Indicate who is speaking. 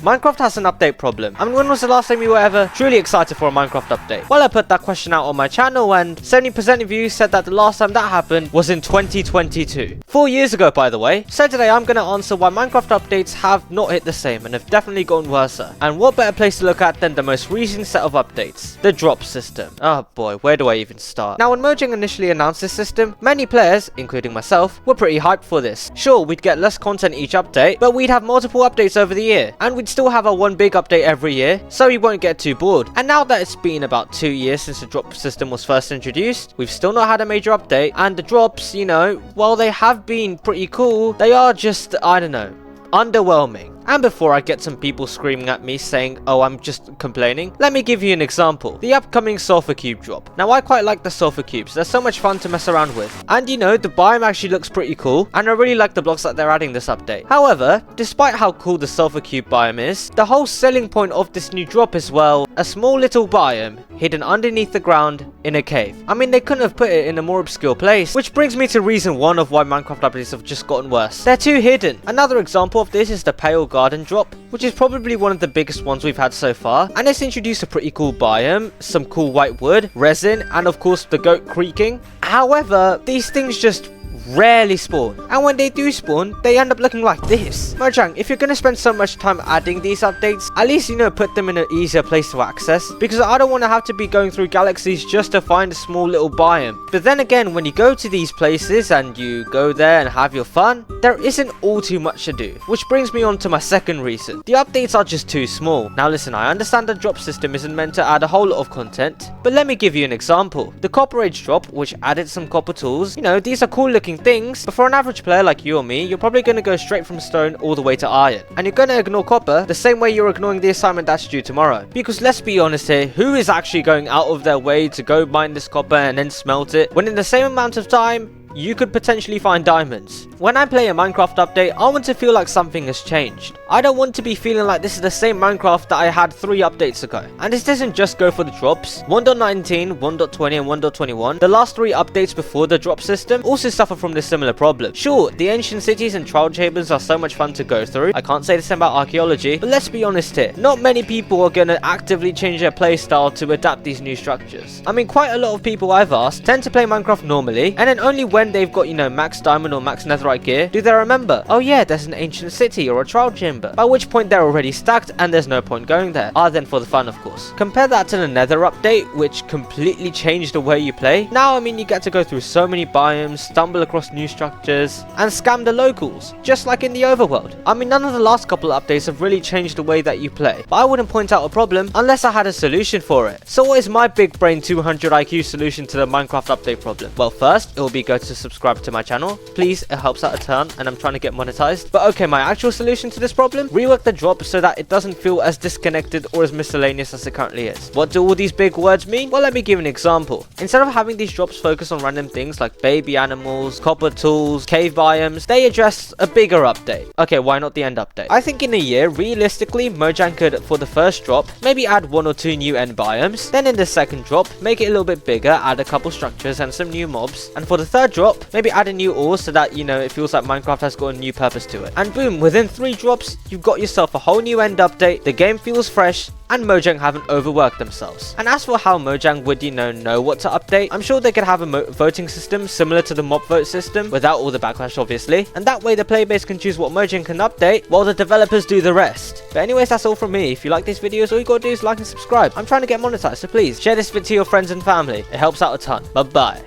Speaker 1: Minecraft has an update problem. I mean, when was the last time you were ever truly excited for a Minecraft update? Well, I put that question out on my channel and 70% of you said that the last time that happened was in 2022. 4 years ago, by the way. So today I'm going to answer why Minecraft updates have not hit the same and have definitely gotten worse. And what better place to look at than the most recent set of updates, the drop system. Oh boy, where do I even start? Now, when Mojang initially announced this system, many players, including myself, were pretty hyped for this. Sure, we'd get less content each update, but we'd have multiple updates over the year, and we'd still have our one big update every year, so we won't get too bored. And now that it's been about 2 years since the drop system was first introduced, we've still not had a major update, and the drops, you know, while they have been pretty cool, they are just, I don't know, underwhelming. And before I get some people screaming at me saying, oh, I'm just complaining, let me give you an example. The upcoming Sulfur Cube drop. Now, I quite like the Sulfur Cubes. They're so much fun to mess around with. And you know, the biome actually looks pretty cool, and I really like the blocks that they're adding this update. However, despite how cool the Sulfur Cube biome is, the whole selling point of this new drop is, well, a small little biome hidden underneath the ground in a cave. I mean, they couldn't have put it in a more obscure place, which brings me to reason one of why Minecraft updates have just gotten worse. They're too hidden. Another example of this is the Pale Garden drop, which is probably one of the biggest ones we've had so far, and it's introduced a pretty cool biome, some cool white wood, resin, and of course the goat creaking. However, these things just rarely spawn, and when they do spawn, they end up looking like this. Mojang, if you're gonna spend so much time adding these updates, at least, you know, put them in an easier place to access, because I don't want to have to be going through galaxies just to find a small little biome. But then again, when you go to these places and you go there and have your fun, there isn't all too much to do, which brings me on to my second reason. The updates are just too small. Now listen, I understand the drop system isn't meant to add a whole lot of content, but let me give you an example. The Copper Age drop, which added some copper tools, you know, these are cool looking things, but for an average player like you or me, you're probably going to go straight from stone all the way to iron, and you're going to ignore copper the same way you're ignoring the assignment that's due tomorrow. Because let's be honest here, who is actually going out of their way to go mine this copper and then smelt it, when in the same amount of time you could potentially find diamonds? When I play a Minecraft update, I want to feel like something has changed. I don't want to be feeling like this is the same Minecraft that I had 3 updates ago. And this doesn't just go for the drops. 1.19, 1.20 and 1.21, the last 3 updates before the drop system, also suffer from this similar problem. Sure, the ancient cities and trial chambers are so much fun to go through. I can't say the same about archaeology, but let's be honest here. Not many people are going to actively change their playstyle to adapt these new structures. I mean, quite a lot of people I've asked tend to play Minecraft normally, and then only when they've got, you know, max diamond or max netherite gear do they remember, oh yeah, there's an ancient city or a trial chamber, by which point they're already stacked and there's no point going there, other than for the fun, of course. Compare that to the nether update, which completely changed the way you play. Now, I mean, you get to go through so many biomes, stumble across new structures, and scam the locals, just like in the overworld. I mean, none of the last couple of updates have really changed the way that you play, but I wouldn't point out a problem unless I had a solution for it. So what is my big brain 200 IQ solution to the Minecraft update problem? Well, first, it will be go to subscribe to my channel. Please, it helps out a ton, and I'm trying to get monetized. But okay, my actual solution to this problem? Rework the drop so that it doesn't feel as disconnected or as miscellaneous as it currently is. What do all these big words mean? Well, let me give an example. Instead of having these drops focus on random things like baby animals, copper tools, cave biomes, they address a bigger update. Okay, why not the end update? I think in a year, realistically, Mojang could, for the first drop, maybe add 1 or 2 new end biomes. Then in the second drop, make it a little bit bigger, add a couple structures and some new mobs. And for the third drop, maybe add a new ore so that, you know, it feels like Minecraft has got a new purpose to it. And boom, within 3 drops, you've got yourself a whole new end update, the game feels fresh, and Mojang haven't overworked themselves. And as for how Mojang would, you know what to update, I'm sure they could have a voting system similar to the mob vote system, without all the backlash obviously, and that way the playbase can choose what Mojang can update, while the developers do the rest. But anyways, that's all from me. If you like these videos, all you gotta do is like and subscribe. I'm trying to get monetized, so please, share this vid to your friends and family. It helps out a ton. Bye bye.